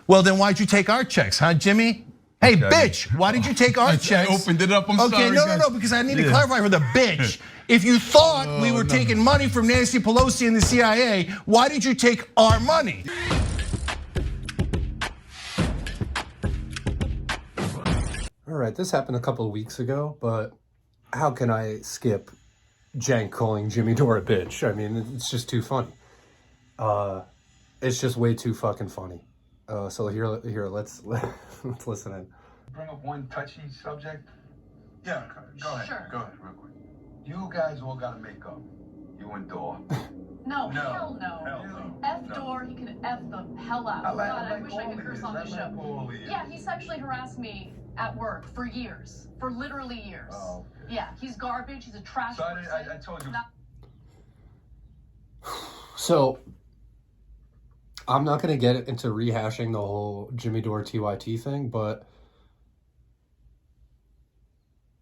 Well, then why'd you take our checks, huh, Jimmy? Hey, bitch, why did you take our checks? I opened it up, I'm sorry. Okay, no, because I need to clarify for the bitch. If you thought we were taking money from Nancy Pelosi and the CIA, why did you take our money? All right, this happened a couple of weeks ago, but how can I skip Cenk calling Jimmy Dore a bitch? I mean, it's just too funny. It's just way too fucking funny. So here, let's listen in. Bring up one touchy subject. Yeah, go ahead. Sure. Go ahead, real quick. You guys all gotta make up. You and Dore. No, hell no. Hell no. F No. Dore, he can F the hell out. I like- God, I I like wish I all could of curse this. on I this like show. all of this. Yeah, he sexually harassed me at work for years. For literally years. Oh, okay. Yeah, he's garbage, he's a trash So person. I told you. So I'm not gonna get into rehashing the whole Jimmy Dore TYT thing, but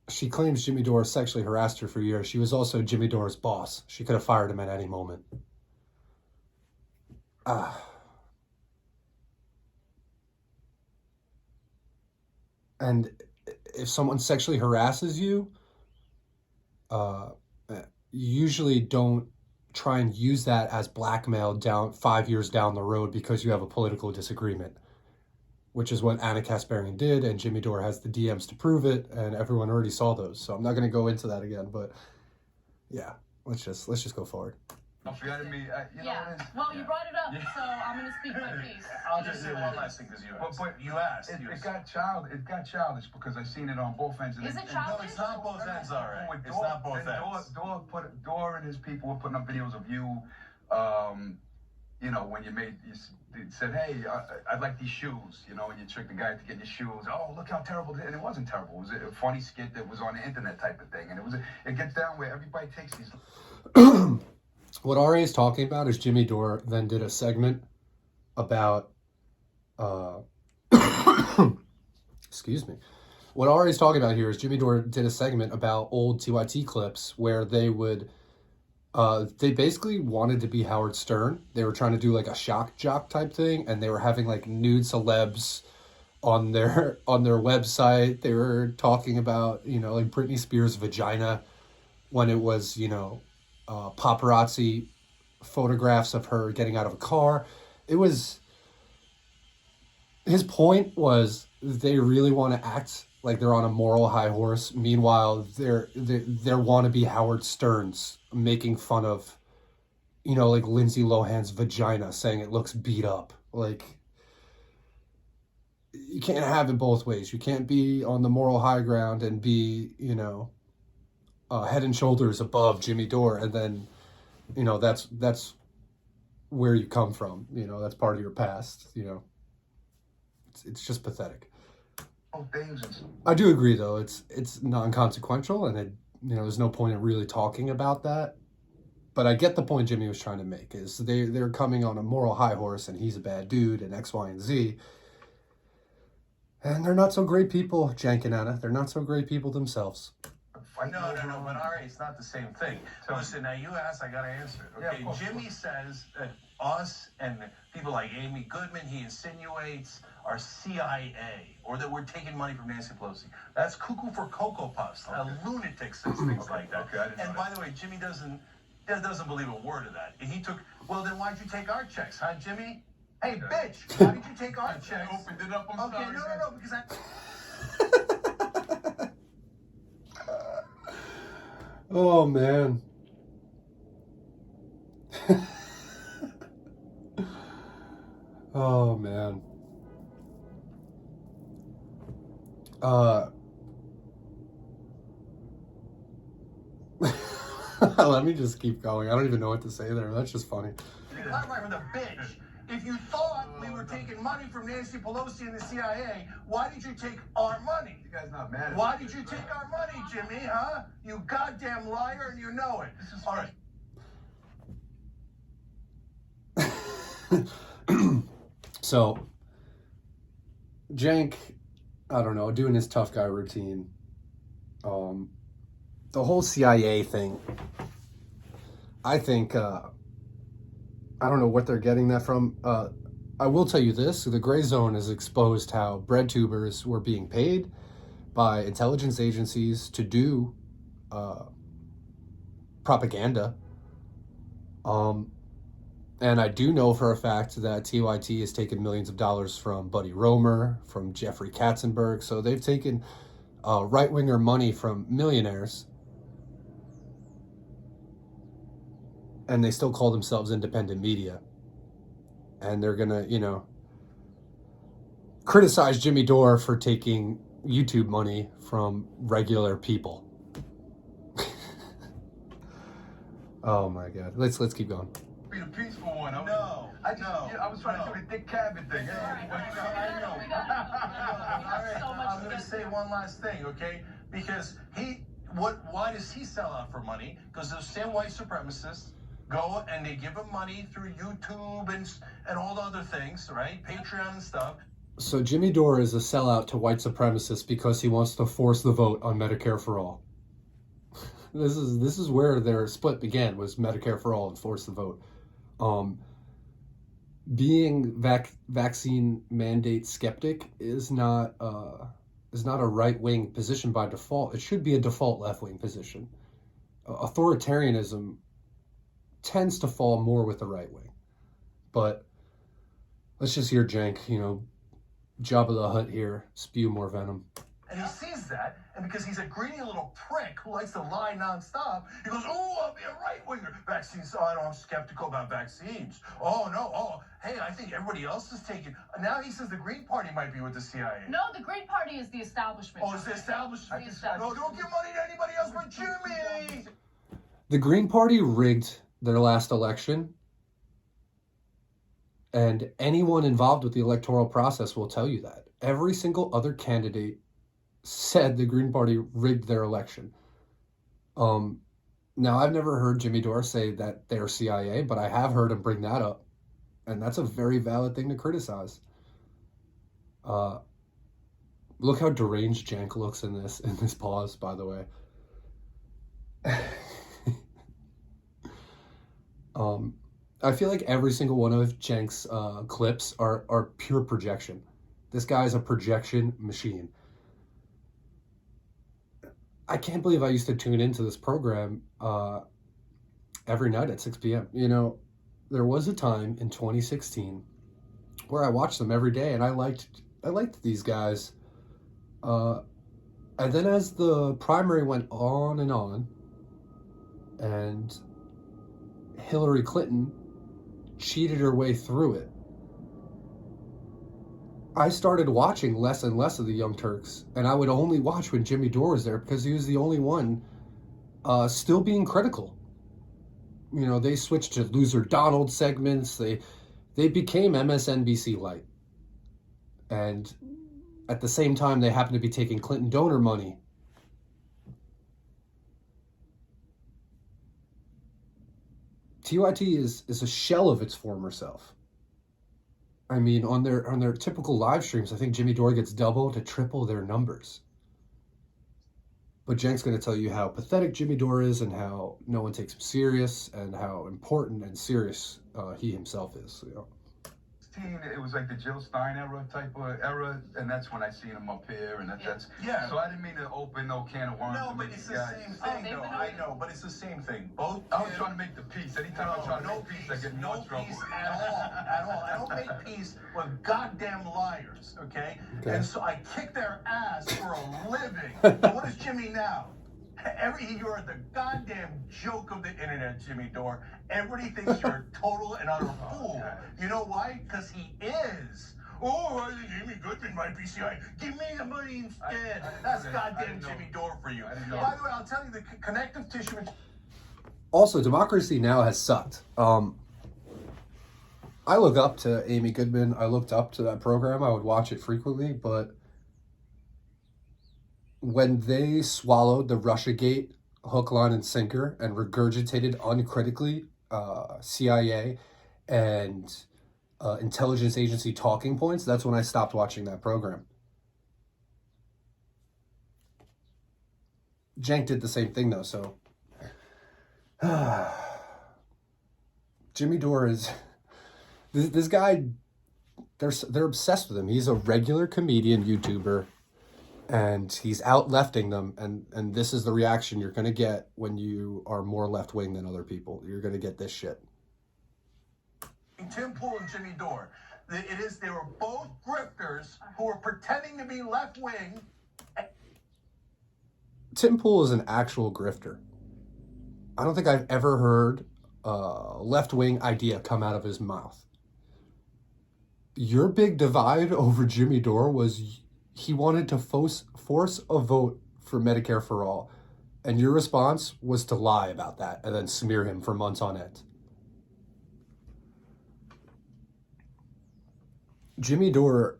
she claims Jimmy Dore sexually harassed her for years. She was also Jimmy Dore's boss. She could have fired him at any moment. And if someone sexually harasses you, you usually don't try and use that as blackmail down 5 years down the road because you have a political disagreement, which is what Anna Kasparian did, and Jimmy Dore has the DMs to prove it, and everyone already saw those. So I'm not going to go into that again, but yeah, let's just go forward. Don't forget me. You know Yeah, what it is? well, you brought it up, so I'm gonna speak my piece. I'll just say one last thing because you asked. But you asked. It got childish because I seen it on both ends. Is it No, childish? it's not both ends, all right. With It's not both ends. Dore and his people were putting up videos of you. You know, when you said, hey, I'd like these shoes, you know, and you tricked the guy to get your shoes. Oh, look how terrible it is. And it wasn't terrible. It was a funny skit that was on the internet type of thing. And it gets down where everybody takes these. What Ari is talking about is Jimmy Dore then did a segment about, excuse me. What Ari is talking about here is Jimmy Dore did a segment about old TYT clips where they would, they basically wanted to be Howard Stern. They were trying to do like a shock jock type thing, and they were having like nude celebs on their website. They were talking about, you know, like Britney Spears' vagina when it was, you know, paparazzi photographs of her getting out of a car. It was, his point was they really want to act like they're on a moral high horse. Meanwhile, they're wannabe Howard Sterns making fun of, you know, like Lindsay Lohan's vagina, saying it looks beat up. Like, you can't have it both ways. You can't be on the moral high ground and be, you know, head and shoulders above Jimmy Dore, and then, you know, that's where you come from. You know, that's part of your past. You know, it's just pathetic. I do agree, though. It's non-consequential, and you know, there's no point in really talking about that. But I get the point Jimmy was trying to make, is they're coming on a moral high horse, and he's a bad dude, and X, Y, and Z. And they're not so great people, Cenk and Anna. They're not so great people themselves. No, but Ari, it's not the same thing. Listen, now you asked, I got to answer it. Okay, Yeah, Jimmy says that us and people like Amy Goodman, he insinuates, are CIA, or that we're taking money from Nancy Pelosi. That's cuckoo for Cocoa Puffs. A lunatic says things like that. Okay, I didn't know and by the way, Jimmy doesn't believe a word of that. And he took, well, then why'd you take our checks, huh, Jimmy? Hey, bitch, why did you take our checks? I opened it up, I'm Okay, sorry. no, because I... Oh, man. Oh, man. Let me just keep going. I don't even know what to say there. That's just funny. Clarify for the bitch. If you thought we were taking money from Nancy Pelosi and the CIA, why did you take our money? You guys not mad at me. Why did you take our money, Jimmy, huh? You goddamn liar, and you know it. All right. So, Cenk, I don't know, doing his tough guy routine. The whole CIA thing, I think, I don't know what they're getting that from. I will tell you this, the Gray Zone has exposed how bread tubers were being paid by intelligence agencies to do propaganda. And I do know for a fact that TYT has taken millions of dollars from Buddy Roemer, from Jeffrey Katzenberg. So they've taken right-winger money from millionaires, and they still call themselves independent media. And they're going to, criticize Jimmy Dore for taking YouTube money from regular people. Oh my God. Let's keep going. Be the peaceful one. I was trying to do the Dick Cavett thing. I know. All right, I'm going to say one last thing, okay? Because why does he sell out for money? Because those same white supremacists go and they give him money through YouTube and all the other things, right? Patreon and stuff. So Jimmy Dore is a sellout to white supremacists because he wants to force the vote on Medicare for all. This is where their split began, was Medicare for all and force the vote. Being vaccine mandate skeptic is not a right-wing position by default. It should be a default left-wing position. Authoritarianism tends to fall more with the right wing. But let's just hear Cenk, Jabba the Hutt here, spew more venom. And he sees that, and because he's a greedy little prick who likes to lie nonstop, he goes, oh, I'll be a right-winger. Vaccines, I'm skeptical about vaccines. Oh, no, hey, I think everybody else is taking. Now he says the Green Party might be with the CIA. No, the Green Party is the establishment. Oh, it's the establishment. The establishment. No, don't give money to anybody else but Jimmy. The Green Party rigged their last election, and anyone involved with the electoral process will tell you that. Every single other candidate said the Green Party rigged their election. Now, I've never heard Jimmy Dore say that they're CIA, but I have heard him bring that up, and that's a very valid thing to criticize. Look how deranged Cenk looks in this pause, by the way. I feel like every single one of Cenk's clips are pure projection. This guy's a projection machine. I can't believe I used to tune into this program every night at 6 p.m. There was a time in 2016 where I watched them every day, and I liked these guys. And then as the primary went on, and Hillary Clinton cheated her way through it, I started watching less and less of the Young Turks, and I would only watch when Jimmy Dore was there because he was the only one still being critical. They switched to Loser Donald segments. They became MSNBC light. And at the same time, they happened to be taking Clinton donor money. TYT is a shell of its former self. I mean, on their typical live streams, I think Jimmy Dore gets double to triple their numbers. But Cenk's going to tell you how pathetic Jimmy Dore is and how no one takes him serious and how important and serious he himself is. It was like the Jill Stein type of era, and that's when I seen him up here, and that's. So I didn't mean to open no can of worms. No, but it's the same thing, though. I know, but it's the same thing. Both. I was trying to make the peace. Anytime I try to make peace, I get in more trouble. No peace at all. I don't make peace with goddamn liars, okay? And so I kick their ass for a living. And what is Jimmy now? You're the goddamn joke of the internet, Jimmy Dore. Everybody thinks you're a total and utter fool. You know why? Because he is. Oh, I think Amy Goodman might be CIA. Give me the money instead. That's goddamn Jimmy Dore for you. By the way, I'll tell you, the connective tissue. Also, Democracy Now! Has sucked. I look up to Amy Goodman. I looked up to that program. I would watch it frequently, but when they swallowed the Russiagate hook, line, and sinker and regurgitated uncritically CIA and intelligence agency talking points, that's when I stopped watching that program. Cenk did the same thing, though, so Jimmy Dore is... This guy they're obsessed with him. He's a regular comedian YouTuber, and he's out lefting them, and this is the reaction you're gonna get when you are more left wing than other people. You're gonna get this shit. Tim Pool and Jimmy Dore. They were both grifters who were pretending to be left wing. Tim Pool is an actual grifter. I don't think I've ever heard a left-wing idea come out of his mouth. Your big divide over Jimmy Dore was he wanted to force a vote for Medicare for all. And your response was to lie about that and then smear him for months on end. Jimmy Dore,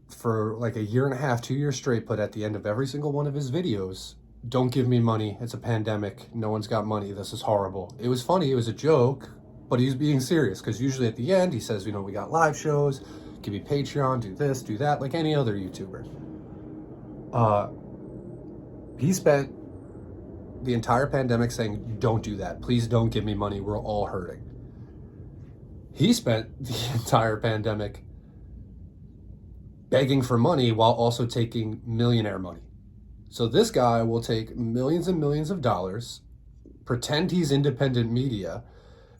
for like a year and a half, 2 years straight, put at the end of every single one of his videos, "Don't give me money. It's a pandemic. No one's got money. This is horrible." It was funny. It was a joke, but he's being serious because usually at the end he says, we got live shows, give me Patreon, do this, do that, like any other YouTuber. He spent the entire pandemic saying, "Don't do that. Please don't give me money. We're all hurting." He spent the entire pandemic begging for money while also taking millionaire money. So this guy will take millions and millions of dollars, pretend he's independent media,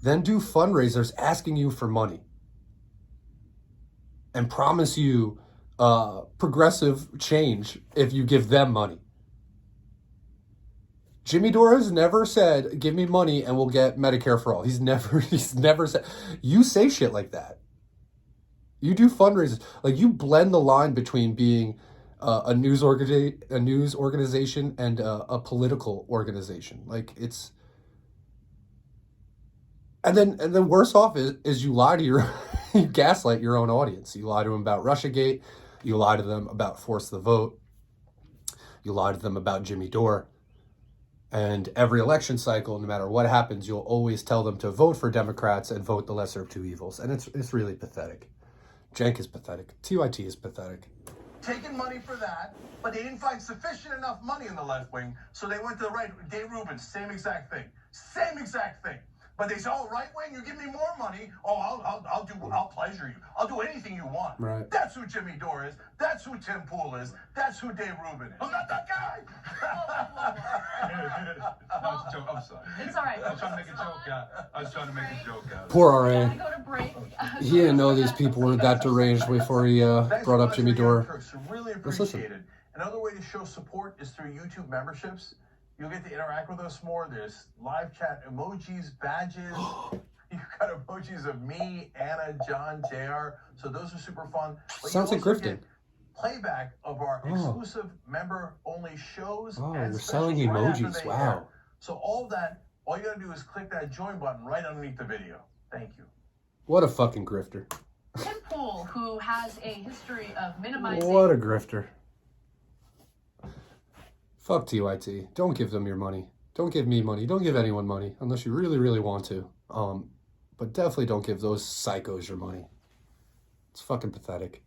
then do fundraisers asking you for money and promise you progressive change if you give them money. Jimmy Dore has never said, "Give me money and we'll get Medicare for all." He's never said. You say shit like that. You do fundraisers. Like, you blend the line between being a news organization and a political organization. Like, it's, and then worse off is you lie to you gaslight your own audience. You lie to them about Russiagate. You lie to them about Force the Vote. You lie to them about Jimmy Dore. And every election cycle, no matter what happens, you'll always tell them to vote for Democrats and vote the lesser of two evils. And it's really pathetic. Cenk is pathetic. TYT is pathetic. Taking money for that, but they didn't find sufficient enough money in the left wing, so they went to the right. Dave Rubin, same exact thing. But they say, "Oh, right wing, you give me more money. Oh, I'll pleasure you. I'll do anything you want." Right. That's who Jimmy Dore is. That's who Tim Pool is. That's who Dave Rubin is. I'm not that guy. No, it's a joke. I'm sorry. It's all right. I was trying to make a joke out. I was trying to make a joke out. Poor Gotta RA. go to break. He didn't know these people were that deranged before he brought up Jimmy Dore. Turks, really Let's listen. appreciate it. Another way to show support is through YouTube memberships. You'll get to interact with us more. There's live chat, emojis, badges. You've got emojis of me, Anna, John, JR. So those are super fun. But Sounds you like also grifting. get playback of our exclusive member-only shows. Oh, and you're selling specials right after emojis. they Wow. air. So all you gotta do is click that join button right underneath the video. Thank you. What a fucking grifter. Tim Pool, who has a history of minimizing. What a grifter. Fuck TYT. Don't give them your money. Don't give me money. Don't give anyone money unless you really, really want to. But definitely don't give those psychos your money. It's fucking pathetic.